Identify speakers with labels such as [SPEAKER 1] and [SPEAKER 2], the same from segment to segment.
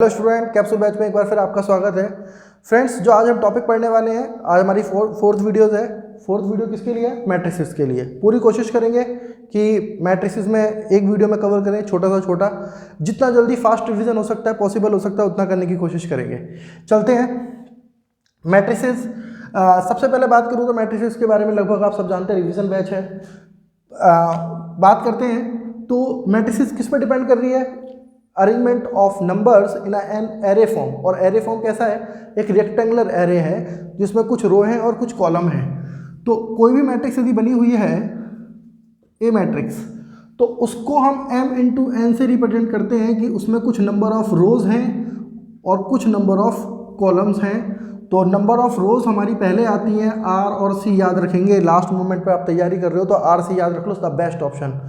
[SPEAKER 1] Hello student, capsule batch में एक बार फिर आपका स्वागत है। फ्रेंड्स, जो आज हम टॉपिक पढ़ने वाले हैं, आज हमारी फोर्थ वीडियोज़ है। फोर्थ वीडियो किसके लिए है? मैट्रिसेस के लिए। पूरी कोशिश करेंगे कि मैट्रिसेस में एक वीडियो में कवर करें, छोटा सा छोटा, जितना जल्दी फास्ट रिवीजन हो सकता है, पॉसिबल हो सकता है, उतना करने की कोशिश करेंगे। चलते हैं मैट्रिसेस। सबसे पहले बात करूँ तो मैट्रिसेस के बारे में लगभग आप सब जानते हैं, रिवीजन बैच है। बात करते हैं तो मैट्रिसेस किस पर डिपेंड कर रही है? Arrangement of numbers in an array form. और एरे फॉर्म कैसा है? एक रेक्टेंगुलर एरे है जिसमें कुछ रो हैं और कुछ कॉलम हैं। तो कोई भी मैट्रिक्स यदि बनी हुई है, ए मैट्रिक्स, तो उसको हम m इंटू एन से रिप्रेजेंट करते हैं कि उसमें कुछ नंबर ऑफ रोज हैं और कुछ नंबर ऑफ कॉलम्स हैं। तो नंबर ऑफ रोज हमारी पहले आती हैं, आर और सी याद रखेंगे। लास्ट मोमेंट पे आप तैयारी कर रहे हो तो आर सी याद रख लो, the best option.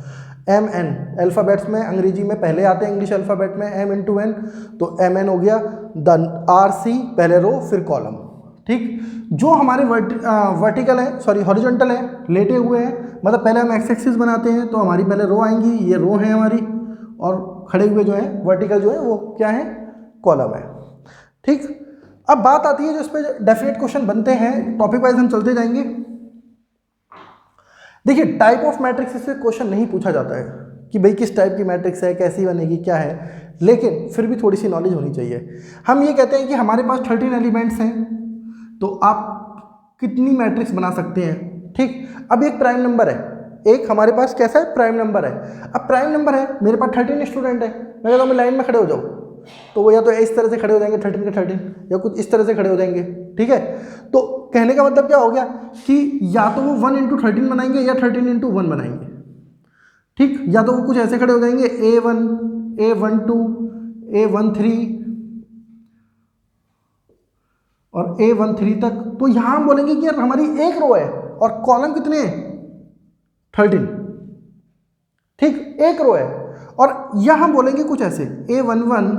[SPEAKER 1] M N alphabets में अंग्रेजी में पहले आते हैं, इंग्लिश अल्फ़ाबेट में एम इंटू एन, तो एम एन हो गया। द आर सी पहले रो फिर कॉलम। ठीक, जो हमारे वर्टिकल है, सॉरी हॉरिजॉन्टल है, लेटे हुए हैं, मतलब पहले हम एक्स एक्सिस बनाते हैं तो हमारी पहले रो आएंगी, ये रो है हमारी, और खड़े हुए जो हैं वर्टिकल जो है वो क्या है? कॉलम है। ठीक, अब बात आती है जो इस पर डेफिनेट क्वेश्चन बनते हैं, टॉपिक वाइज हम चलते जाएंगे। देखिए, टाइप ऑफ मैट्रिक्स से क्वेश्चन नहीं पूछा जाता है कि भाई किस टाइप की मैट्रिक्स है, कैसी बनेगी, क्या है, लेकिन फिर भी थोड़ी सी नॉलेज होनी चाहिए। हम ये कहते हैं कि हमारे पास 13 एलिमेंट्स हैं, तो आप कितनी मैट्रिक्स बना सकते हैं? ठीक, अब एक प्राइम नंबर है, एक हमारे पास कैसा है? प्राइम नंबर है। अब प्राइम नंबर है, मेरे पास 13 स्टूडेंट है, मैं कहता हूँ लाइन में खड़े हो जाओ, तो वो या तो इस तरह से खड़े हो जाएंगे 13 के 13, या कुछ इस तरह से खड़े हो जाएंगे। ठीक है, तो कहने का मतलब क्या हो गया कि या तो वो 1 इंटू 13 बनाएंगे या 13 इंटू 1 बनाएंगे। ठीक, या तो वो कुछ ऐसे खड़े हो जाएंगे A1, A12, A13 और A13 तक। तो यहां हम बोलेंगे कि यार हमारी एक रो है और कॉलम कितने हैं? 13। ठीक, एक रो है। और यहां हम बोलेंगे कुछ ऐसे A11,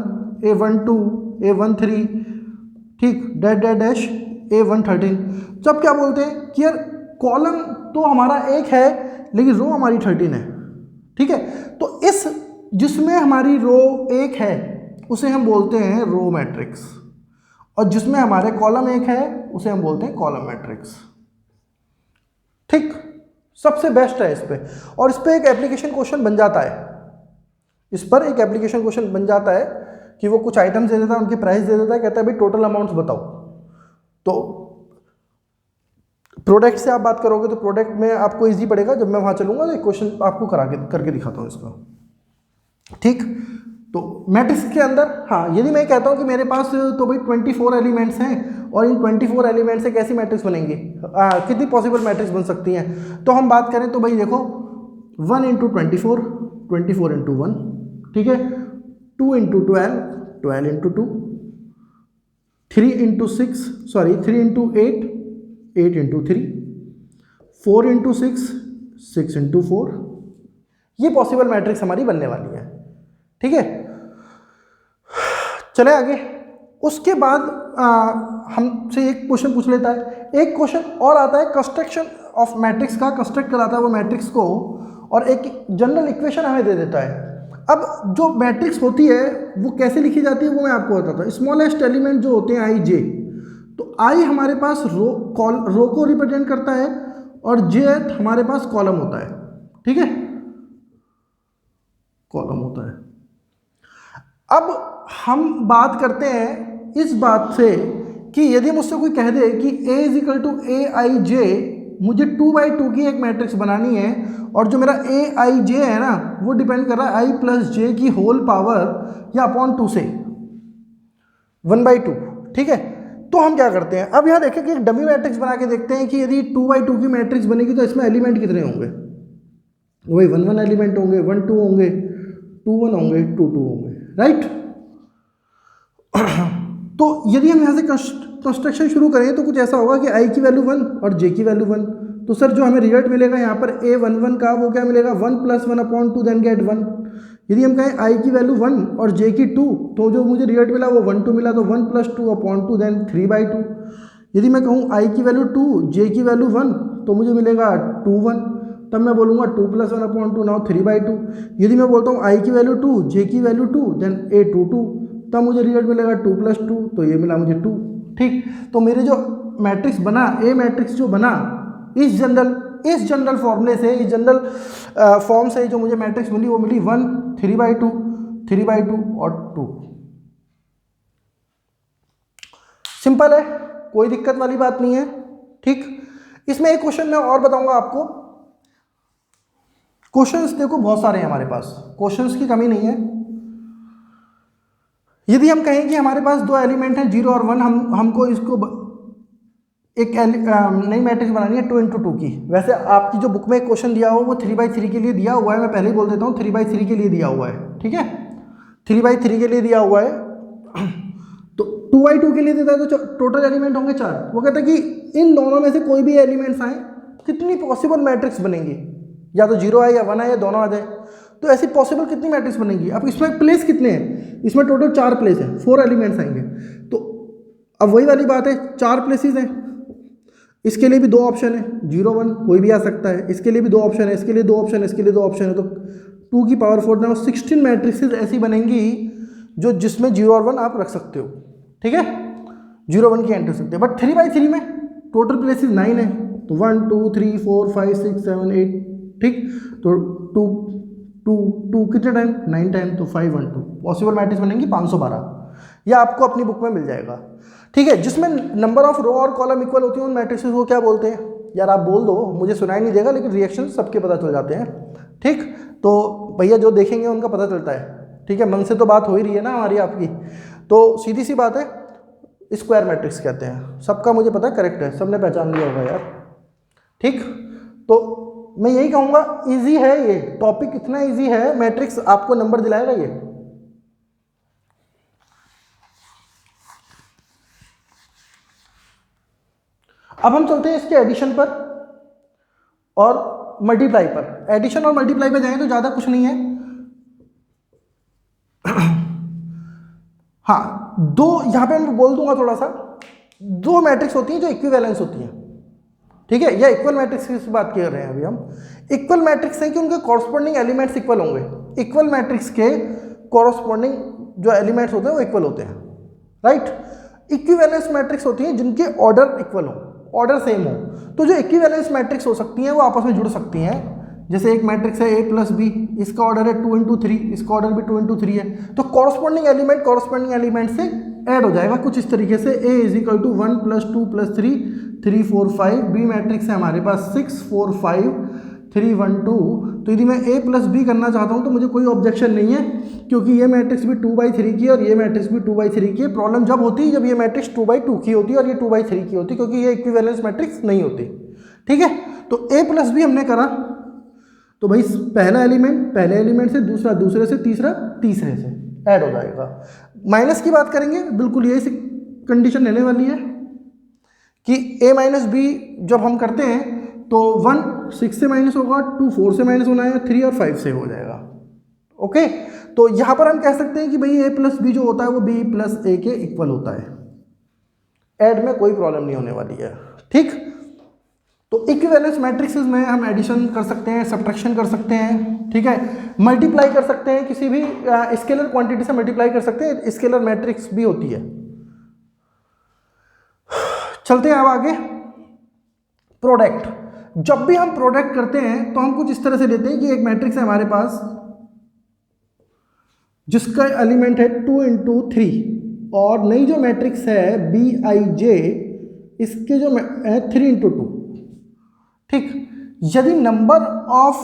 [SPEAKER 1] A12, A13, ठीक, डैश डैश डैश A113। जब क्या बोलते हैं कि यार कॉलम तो हमारा एक है लेकिन रो हमारी 13 है। ठीक है, तो इस जिसमें हमारी रो एक है उसे हम बोलते हैं रो मैट्रिक्स, और जिसमें हमारे कॉलम एक है उसे हम बोलते हैं कॉलम मैट्रिक्स। ठीक, सबसे बेस्ट है इस पे, और इस पे एक एप्लीकेशन क्वेश्चन बन जाता है। इस पर एक एप्लीकेशन क्वेश्चन बन जाता है कि वो कुछ आइटम्स दे देता है, उनकी प्राइस दे देता है, कहता है भाई टोटल अमाउंट्स बताओ। तो प्रोडक्ट से आप बात करोगे तो प्रोडक्ट में आपको इजी पड़ेगा, जब मैं वहाँ चलूँगा तो एक क्वेश्चन आपको करके दिखाता हूँ इसका। ठीक, तो मैट्रिक्स के अंदर, हाँ, यदि मैं कहता हूँ कि मेरे पास तो भाई 24 एलिमेंट्स हैं और इन 24 एलिमेंट्स से कैसी मैट्रिक्स बनेंगी, कितनी पॉसिबल मैट्रिक्स बन सकती हैं, तो हम बात करें तो भाई देखो 1 इंटू 24, 24 इंटू 1, ठीक है, 2 into 12, 12 into 2, 3 into 6, sorry 3 into 8, 8 into 3, 4 into 6, 6 into 4। ये पॉसिबल मैट्रिक्स हमारी बनने वाली है। ठीक है, चले आगे। उसके बाद हमसे एक क्वेश्चन पूछ लेता है, एक क्वेश्चन और आता है कंस्ट्रक्शन ऑफ मैट्रिक्स का, कंस्ट्रक्ट कराता है वो मैट्रिक्स को, और एक जनरल इक्वेशन हमें दे देता है। अब जो मैट्रिक्स होती है वो कैसे लिखी जाती है वो मैं आपको बताता हूँ। स्मॉलेस्ट एलिमेंट जो होते हैं आई जे, तो आई हमारे पास रो को रिप्रेजेंट करता है और जे हमारे पास कॉलम होता है। ठीक है, कॉलम होता है। अब हम बात करते हैं इस बात से कि यदि मुझसे कोई कह दे कि A इज इक्वल टू ए आई जे, मुझे 2/2 की एक मैट्रिक्स बनानी है, और जो मेरा ए आई जे है ना वो डिपेंड कर रहा है आई प्लस जे की होल पावर या अपॉन 2 से 1/2। ठीक है, तो हम क्या करते हैं, अब यहाँ देखें कि एक डमी मैट्रिक्स बना के देखते हैं कि यदि 2/2 की मैट्रिक्स बनेगी तो इसमें एलिमेंट कितने होंगे? वही 1 1 एलिमेंट होंगे, 1 2 होंगे, 2 1 होंगे, 2 2 होंगे, राइट। तो यदि हम यहाँ से कंस्ट्रक्शन शुरू करें तो कुछ ऐसा होगा कि आई की वैल्यू 1 और जे की वैल्यू 1, तो सर जो हमें रिजल्ट मिलेगा यहाँ पर A11 का वो क्या मिलेगा? 1 + 1/2 देन गेट 1। यदि हम कहें आई की वैल्यू 1 और जे की 2, तो जो मुझे रिजल्ट मिला वो 1 2 मिला, तो 1 + 2/2 देन 3/2। यदि मैं कहूँ आई की वैल्यू 2, जे की वैल्यू 1, तो मुझे मिलेगा 2 1, तब मैं बोलूँगा 2 + 1/2 नाउ 3/2। यदि मैं बोलता हूँ आई की वैल्यू 2, जे की वैल्यू 2, देन A 2 2, तब मुझे रिजल्ट मिलेगा 2 + 2, तो ये मिला मुझे 2। ठीक, तो मेरे जो मैट्रिक्स बना, ए मैट्रिक्स जो बना, इस जनरल फॉर्मूले से, इस जनरल फॉर्म से जो मुझे मैट्रिक्स मिली वो मिली 1, 3/2, 3/2 और 2। सिंपल है, कोई दिक्कत वाली बात नहीं है। ठीक, इसमें एक क्वेश्चन मैं और बताऊंगा आपको। क्वेश्चंस देखो बहुत सारे हैं हमारे पास, क्वेश्चंस की कमी नहीं है। यदि हम कहें कि हमारे पास दो एलिमेंट हैं 0 और 1, हमको इसको एक नई मैट्रिक्स बनानी है 2 × 2 की। वैसे आपकी जो बुक में एक क्वेश्चन दिया हो वो 3/3 के लिए दिया हुआ है, मैं पहले ही बोल देता हूँ 3/3 के लिए दिया हुआ है। ठीक है, 3/3 के लिए दिया हुआ है। तो 2/2 के लिए देता है तो टोटल एलिमेंट होंगे 4। वो कहता है कि इन दोनों में से कोई भी एलिमेंट्स आए, कितनी पॉसिबल मैट्रिक्स बनेंगी, या तो 0 आए या 1 आए या दोनों आ जाए। तो ऐसी पॉसिबल कितनी मैट्रिक्स बनेंगी। अब इसमें प्लेस कितने हैं, इसमें टोटल 4 प्लेस हैं, 4 एलिमेंट्स आएंगे। तो अब वही वाली बात है, 4 प्लेसेस हैं, इसके लिए भी 2 ऑप्शन है, 0 1 कोई भी आ सकता है। इसके लिए भी 2 ऑप्शन है, इसके लिए 2 ऑप्शन है, इसके लिए 2 ऑप्शन है। तो 2 की पावर 4 ना 16 मैट्रिक्सेस ऐसी बनेंगी जो जिसमें 0 और 1 आप रख सकते हो। ठीक है, 0 1 की एंट्री सकते हैं। बट 3/3 में टोटल प्लेसेस 9 है, तो 1 2 3 4 5 6 7 8। ठीक, तो 2 कितने टाइम, 9 टाइम, तो 5 1 2 पॉसिबल मैट्रिक्स बनेंगी 512। यह आपको अपनी बुक में मिल जाएगा। ठीक है, जिसमें नंबर ऑफ रो और कॉलम इक्वल होती है उन मैट्रिक्सेस को क्या बोलते हैं। यार आप बोल दो, मुझे सुनाई नहीं देगा, लेकिन रिएक्शन सबके पता चल जाते हैं। ठीक, तो भैया जो देखेंगे उनका पता चलता है। ठीक है, मन से तो बात हो ही रही है ना हमारी आपकी, तो सीधी सी बात है, स्क्वायर मैट्रिक्स कहते हैं। सबका मुझे पता है करेक्ट है, सबने पहचान लिया होगा यार। ठीक, तो मैं यही कहूँगा, ईजी है ये टॉपिक, इतना ईजी है, मैट्रिक्स आपको नंबर दिलाएगा ये। अब हम चलते हैं इसके एडिशन पर और मल्टीप्लाई पर। एडिशन और मल्टीप्लाई पर जाएं तो ज़्यादा कुछ नहीं है। हाँ, दो यहाँ पे मैं बोल दूंगा थोड़ा सा, 2 मैट्रिक्स होती हैं जो इक्विवेलेंस होती हैं। ठीक है, या इक्वल मैट्रिक्स की बात कर रहे हैं अभी हम। इक्वल मैट्रिक्स है कि उनके कॉरस्पॉन्डिंग एलिमेंट्स इक्वल होंगे। इक्वल मैट्रिक्स के कॉरस्पॉन्डिंग जो एलिमेंट्स होते हैं वो इक्वल होते हैं, राइट। इक्विवेलेंस मैट्रिक्स होती हैं जिनके ऑर्डर इक्वल हो, ऑर्डर सेम हो। तो जो इक्विवेलेंस मैट्रिक्स हो सकती हैं वो आपस में जुड़ सकती हैं। जैसे एक मैट्रिक्स है A + B, इसका ऑर्डर है 2 × 3, इसका ऑर्डर भी 2 × 3 है। तो कॉरस्पॉन्डिंग एलिमेंट से ऐड हो जाएगा कुछ इस तरीके से। A = 1 + 2 + 3 3 4 5। बी मैट्रिक्स है हमारे पास 6 4 5 3 1 2। तो यदि मैं A + B करना चाहता हूँ तो मुझे कोई ऑब्जेक्शन नहीं है, क्योंकि ये मैट्रिक्स भी 2/3 की है और ये मैट्रिक्स भी 2/3 की है। प्रॉब्लम जब होती है जब ये मैट्रिक्स 2/2 की होती है और ये 2/3 की होती है, क्योंकि ये इक्विवेलेंस मैट्रिक्स नहीं होती। ठीक है, तो A + B हमने करा, तो भाई पहला एलिमेंट पहले एलिमेंट से, दूसरा दूसरे से, तीसरा तीसरे से ऐड हो जाएगा। माइनस की बात करेंगे, बिल्कुल यही कंडीशन रहने वाली है कि A - B जब हम करते हैं तो 1 6 से माइनस होगा, 2 4 से माइनस होना है, 3 और 5 से हो जाएगा। ओके, तो यहाँ पर हम कह सकते हैं कि भाई A + B जो होता है वो B + A के इक्वल होता है। ऐड में कोई प्रॉब्लम नहीं होने वाली है। ठीक, तो इक्विवेलेंस मैट्रिक्सेस में हम एडिशन कर सकते हैं, सब्ट्रैक्शन कर सकते हैं। ठीक है, मल्टीप्लाई कर सकते हैं, किसी भी स्केलर क्वांटिटी से मल्टीप्लाई कर सकते हैं, स्केलर मैट्रिक्स भी होती है। चलते हैं अब आगे। प्रोडक्ट, जब भी हम प्रोडक्ट करते हैं तो हम कुछ इस तरह से लेते हैं कि एक मैट्रिक्स है हमारे पास जिसका एलिमेंट है 2 × 3 और नई जो मैट्रिक्स है Bij, इसके जो है 3 × 2। ठीक, यदि नंबर ऑफ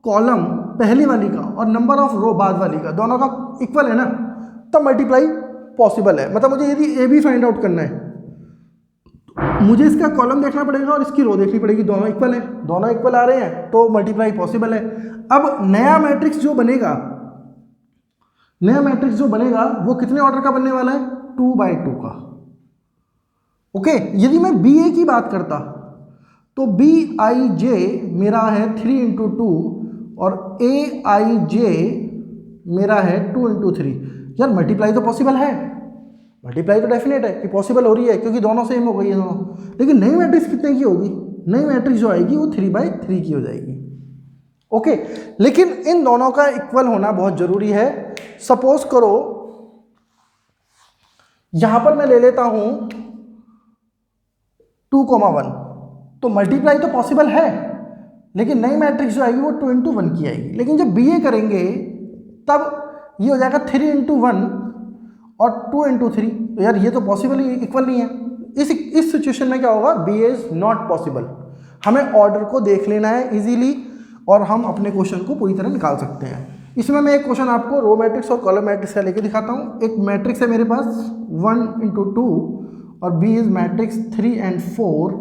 [SPEAKER 1] कॉलम पहली वाली का और नंबर ऑफ रो बाद वाली का दोनों का इक्वल है ना, तब मल्टीप्लाई पॉसिबल है। मतलब मुझे यदि ए बी फाइंड आउट करना है, मुझे इसका कॉलम देखना पड़ेगा और इसकी रो देखनी पड़ेगी, दोनों इक्वल है, दोनों इक्वल आ रहे हैं तो मल्टीप्लाई पॉसिबल है। अब नया मैट्रिक्स जो बनेगा, वो कितने ऑर्डर का बनने वाला है, 2/2 का। ओके, यदि मैं BA की बात करता तो Bij मेरा है 3 × 2 और Aij मेरा है 2 × 3। यार मल्टीप्लाई तो पॉसिबल है, मल्टीप्लाई तो डेफिनेट है कि पॉसिबल हो रही है, क्योंकि दोनों सेम हो गई है दोनों। लेकिन नई मैट्रिक्स कितने की होगी, नई मैट्रिक्स जो आएगी वो 3/3 की हो जाएगी। ओके, लेकिन इन दोनों का इक्वल होना बहुत ज़रूरी है। सपोज करो यहां पर मैं ले लेता हूं 2,1, तो मल्टीप्लाई तो पॉसिबल है, लेकिन नई मैट्रिक्स जो आएगी वो 2 into 1 की आएगी। लेकिन जब BA करेंगे तब ये हो जाएगा 3 into 1 और 2 into 3, तो यार ये तो पॉसिबल ही इक्वल नहीं है। इस सिचुएशन में क्या होगा, BA इज नॉट पॉसिबल। हमें ऑर्डर को देख लेना है इजीली और हम अपने क्वेश्चन को पूरी तरह निकाल सकते हैं। इसमें मैं एक क्वेश्चन आपको रो मैट्रिक्स और कॉलम मैट्रिक्स का लेके दिखाता हूँ। एक मैट्रिक्स है मेरे पास 1 into 2 और B is matrix 3 and 4।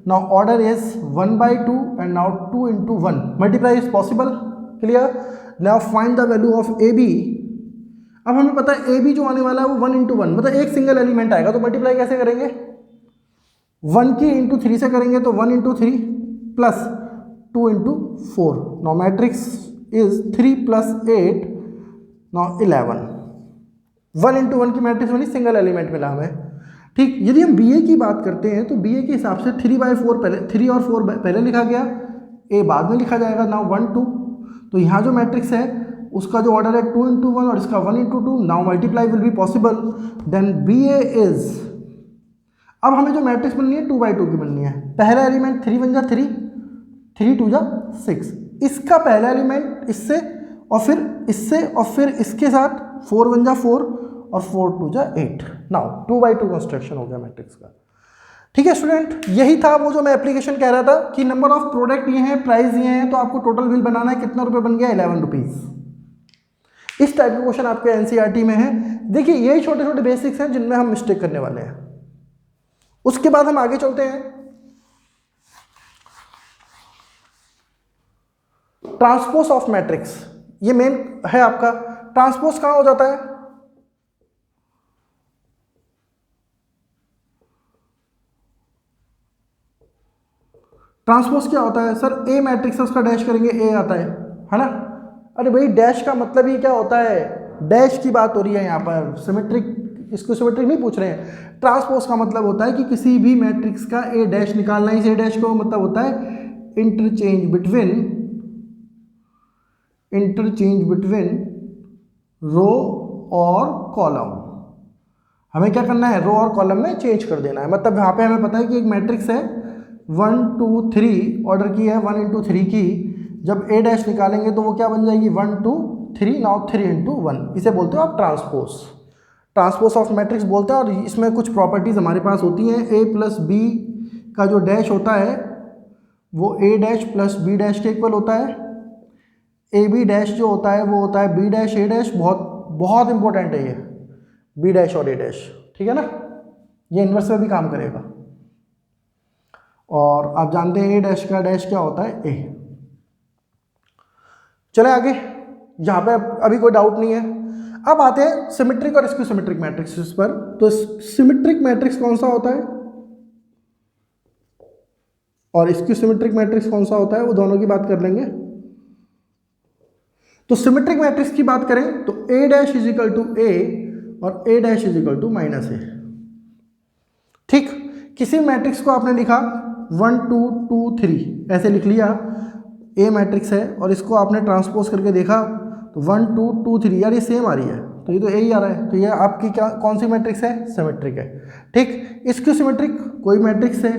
[SPEAKER 1] Now order is 1/2 and now 2 into 1। Multiply is possible, clear. Now find the value of AB। अब हमें पता है AB जो आने वाला है वो 1 into 1, मतलब एक सिंगल एलिमेंट आएगा, तो मल्टीप्लाई कैसे करेंगे, 1 की इंटू 3 से करेंगे, तो 1 into 3 plus 2 into 4। Now matrix is 3 plus 8, now 11। 1 into 1 की मैट्रिक्स बनी, सिंगल एलिमेंट मिला हमें, ठीक। यदि हम BA की बात करते हैं तो BA के हिसाब से 3/4 पहले, 3 और 4 पहले लिखा गया, A बाद में लिखा जाएगा। नाउ 1 2, तो यहाँ जो मैट्रिक्स है उसका जो ऑर्डर है 2 into 1 और इसका 1 into 2। Now multiply will be possible, then BA is, अब हमें जो मैट्रिक्स बननी है 2/2 की बननी है। पहला एलिमेंट 3 1 जा 3, 3 2 जा 6, इसका पहला एलिमेंट इससे और फिर इससे और फिर इसके साथ 4 1 जा 4 और 4 2 जा 8। नाउ 2/2 कंस्ट्रक्शन हो गया मैट्रिक्स का, ठीक है स्टूडेंट। यही था वो जो मैं एप्लीकेशन कह रहा था कि नंबर ऑफ प्रोडक्ट ये हैं, प्राइस ये हैं, तो आपको टोटल बिल बनाना है। कितना रुपए बन गया, 11 रुपीज़। इस टाइप के क्वेश्चन आपके NCERT में है। देखिए यही छोटे छोटे बेसिक्स हैं जिनमें हम मिस्टेक करने वाले हैं। उसके बाद हम आगे चलते हैं। ट्रांसपोज ऑफ मैट्रिक्स, ये मेन है आपका। ट्रांसपोज कहां हो जाता है, ट्रांसपोज क्या होता है सर, A मैट्रिक्स है उसका डैश करेंगे A आता है ना। अरे भाई डैश का मतलब ही क्या होता है, डैश की बात हो रही है यहाँ पर, सिमेट्रिक, इसको सिमेट्रिक नहीं पूछ रहे हैं। ट्रांसपोज का मतलब होता है कि किसी भी मैट्रिक्स का A डैश निकालना, इस A डैश का मतलब होता है इंटरचेंज बिटवीन रो और कॉलम। हमें क्या करना है, रो और कॉलम में चेंज कर देना है। मतलब यहाँ पे हमें पता है कि एक मैट्रिक्स है 1 2 3 ऑर्डर की है, 1 into 3 की, जब A डैश निकालेंगे तो वो क्या बन जाएगी, 1 2 3, नाउ 3 into 1। इसे बोलते हो आप ट्रांसपोज ऑफ मैट्रिक्स बोलते हैं। और इसमें कुछ प्रॉपर्टीज हमारे पास होती हैं। A प्लस B का जो डैश होता है वो A dash plus B dash के इक्वल होता है। AB डैश जो होता है वो होता है B डैश A डैश। बहुत बहुत इंपॉर्टेंट है ये B डैश और A डैश, ठीक है ना, ये इन्वर्स में भी काम करेगा। और आप जानते हैं A डैश का डैश क्या होता है, A। चले आगे, यहाँ पे अभी कोई डाउट नहीं है। अब आते हैं सिमेट्रिक और स्क्यू सिमेट्रिक मैट्रिक्स पर। तो सिमेट्रिक मैट्रिक्स कौन सा होता है और स्क्यू सिमेट्रिक मैट्रिक्स कौन सा होता है, वो दोनों की बात कर लेंगे। तो सिमेट्रिक मैट्रिक्स की बात करें तो A dash is equal to A और A dash is equal to -A, ठीक। किसी मैट्रिक्स को आपने लिखा 1 2 2 3 ऐसे लिख लिया, A मैट्रिक्स है, और इसको आपने ट्रांसपोज करके देखा तो 1 2 2 3, यार ये सेम आ रही है, तो ये तो A ही आ रहा है, तो ये आपकी क्या कौन सी मैट्रिक्स है, सिमेट्रिक है, ठीक। इसकी सिमेट्रिक कोई मैट्रिक्स है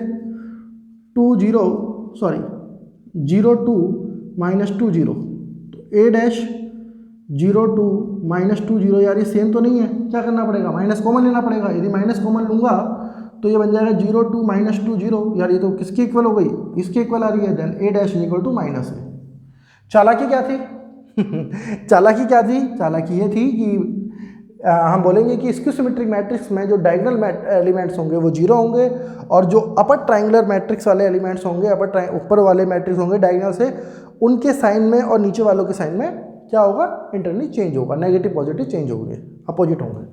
[SPEAKER 1] 0 2 -2 0, तो A डैश 0 2 -2 0, यार ये सेम तो नहीं है, क्या करना पड़ेगा, माइनस कॉमन लेना पड़ेगा। यदि माइनस कॉमन लूंगा तो ये बन जाएगा 0 2 -2 0, यार ये तो किसकी इक्वल हो गई, इसकी इक्वल आ रही है, then A dash is equal to -A। चालाकी क्या थी चालाकी ये थी कि हम बोलेंगे कि स्क्यू सिमेट्रिक मैट्रिक्स में जो डायगोनल एलिमेंट्स होंगे वो 0 होंगे, और जो अपर ट्रायंगुलर मैट्रिक्स वाले एलिमेंट्स होंगे, ऊपर वाले मैट्रिक्स होंगे डायगोनल से, उनके साइन में और नीचे वालों के साइन में क्या होगा, इंटरनली चेंज होगा, नेगेटिव पॉजिटिव चेंज होंगे, अपोजिट होंगे।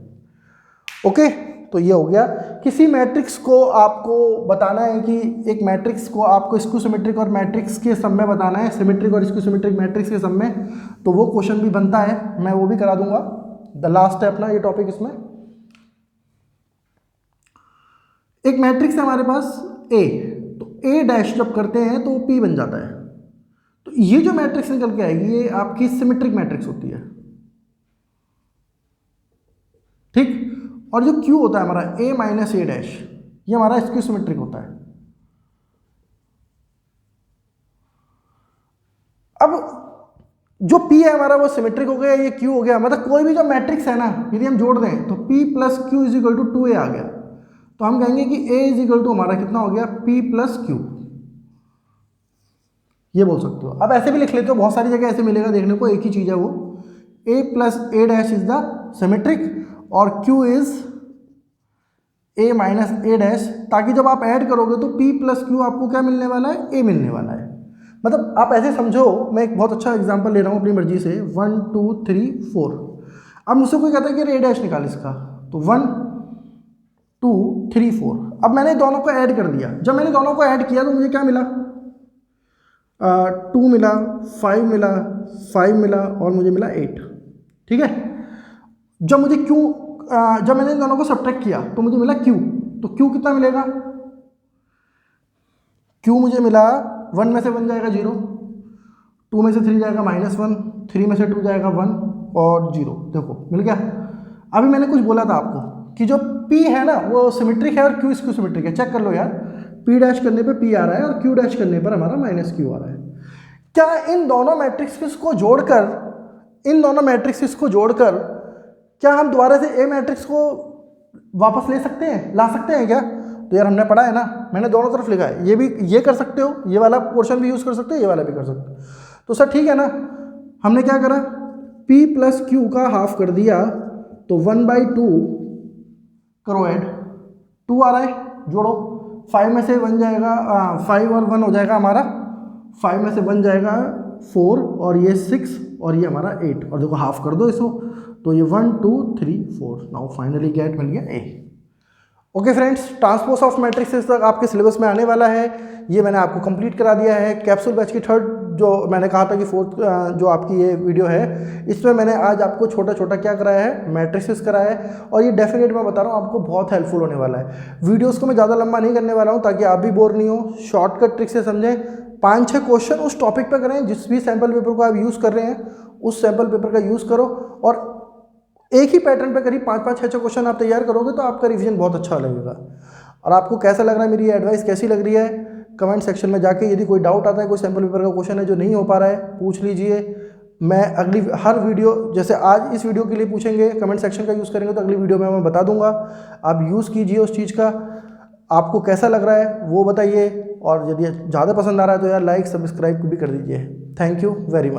[SPEAKER 1] ओके, तो ये हो गया। किसी मैट्रिक्स को आपको बताना है कि एक मैट्रिक्स को आपको स्क्यू सिमेट्रिक और मैट्रिक्स के सम में बताना है, सिमेट्रिक और स्क्यू सिमेट्रिक मैट्रिक्स के सम में, तो वो क्वेश्चन भी बनता है, मैं वो भी करा दूंगा। द लास्ट है अपना ये टॉपिक। इसमें एक मैट्रिक्स है हमारे पास A, तो A डैश जब करते हैं तो P बन जाता है। तो ये जो मैट्रिक्स निकल के आएगी ये आपकी सिमेट्रिक मैट्रिक्स होती है, ठीक। और जो Q होता है हमारा A माइनस A डैश, ये हमारा स्क्यू सिमेट्रिक होता है। अब जो P है हमारा वो सिमेट्रिक हो गया, ये Q हो गया, मतलब कोई भी जो मैट्रिक्स है ना यदि हम जोड़ दें तो P plus Q is equal to 2A आ गया, तो हम कहेंगे कि A इज इक्वल टू हमारा कितना हो गया, P प्लस Q, ये बोल सकते हो। अब ऐसे भी लिख लेते हो, बहुत सारी जगह ऐसे मिलेगा देखने को, एक ही चीज़ है वो, A plus A dash is the symmetric और Q is A minus A dash, ताकि जब आप ऐड करोगे तो P प्लस Q आपको क्या मिलने वाला है, A मिलने वाला है। मतलब आप ऐसे समझो, मैं एक बहुत अच्छा एग्जांपल ले रहा हूँ अपनी मर्जी से, 1 2 3 4। अब मुझसे कोई कहता है कि A डैश निकाल इसका, तो 1 2 3 4। अब मैंने दोनों को ऐड कर दिया, जब मैंने दोनों को ऐड किया तो मुझे क्या मिला, 2 मिला, 5 मिला, 5 मिला और मुझे मिला 8, ठीक है। जब मुझे Q, जब मैंने इन दोनों को सब्ट्रैक्ट किया तो मुझे मिला Q, तो Q कितना मिलेगा, Q मुझे मिला 1 में से 1 जाएगा 0, 2 में से 3 जाएगा -1, 3 में से 2 जाएगा 1 और 0, देखो मिल गया। अभी मैंने कुछ बोला था आपको कि जो P है ना वो सिमेट्रिक है और Q इसको सिमेट्रिक है, चेक कर लो यार, P डैश करने पे P आ रहा है और Q डैश करने पर हमारा -Q आ रहा है। क्या इन दोनों मैट्रिक्स को जोड़कर, इन दोनों मैट्रिक्स को जोड़कर क्या हम दोबारा से A मैट्रिक्स को वापस ले सकते हैं, ला सकते हैं क्या? तो यार हमने पढ़ा है ना, मैंने दोनों तरफ लिखा है, ये भी ये कर सकते हो, ये वाला पोर्शन भी यूज़ कर सकते हो, ये वाला भी कर सकते हो। तो सर ठीक है ना, हमने क्या करा, P प्लस Q का हाफ कर दिया, तो 1/2 करो ऐड, 2 आ रहा है, जोड़ो, 5 में से 1 जाएगा, 5 और 1 हो जाएगा हमारा, 5 में से 1 जाएगा 4 और ये 6 और ये हमारा 8, और देखो हाफ कर दो इसको, तो ये 1 2 3 4, नाउ फाइनली गेट मिल गया A। Okay friends, transpose of matrixes तक आपके सिलेबस में आने वाला है, ये मैंने आपको कंप्लीट करा दिया है। कैप्सूल बैच की थर्ड, जो मैंने कहा था कि फोर्थ जो आपकी ये वीडियो है, इसमें मैंने आज आपको छोटा छोटा क्या कराया है, मैट्रिसेस कराया है, और ये डेफिनेट मैं बता रहा हूँ आपको बहुत हेल्पफुल होने वाला है। वीडियोज़ को मैं ज़्यादा लंबा नहीं करने वाला हूँ ताकि आप भी बोर नहीं हो, शॉर्टकट ट्रिक से समझें, 5-6 क्वेश्चन उस टॉपिक पर करें, जिस भी सैम्पल पेपर को आप यूज़ कर रहे हैं उस सैम्पल पेपर का यूज़ करो, और एक ही पैटर्न पे करीब 5-5 6 क्वेश्चन आप तैयार करोगे तो आपका रिवीजन बहुत अच्छा लगेगा। और आपको कैसा लग रहा है, मेरी एडवाइस कैसी लग रही है, कमेंट सेक्शन में जाके यदि कोई डाउट आता है, कोई सैम्पल पेपर का क्वेश्चन है जो नहीं हो पा रहा है, पूछ लीजिए। मैं अगली हर वीडियो, जैसे आज इस वीडियो के लिए पूछेंगे, कमेंट सेक्शन का यूज़ करेंगे तो अगली वीडियो में मैं बता दूंगा, आप यूज़ कीजिए उस चीज़ का। आपको कैसा लग रहा है वो बताइए, और यदि ज़्यादा पसंद आ रहा है तो यार लाइक सब्सक्राइब भी कर दीजिए। Thank you very much.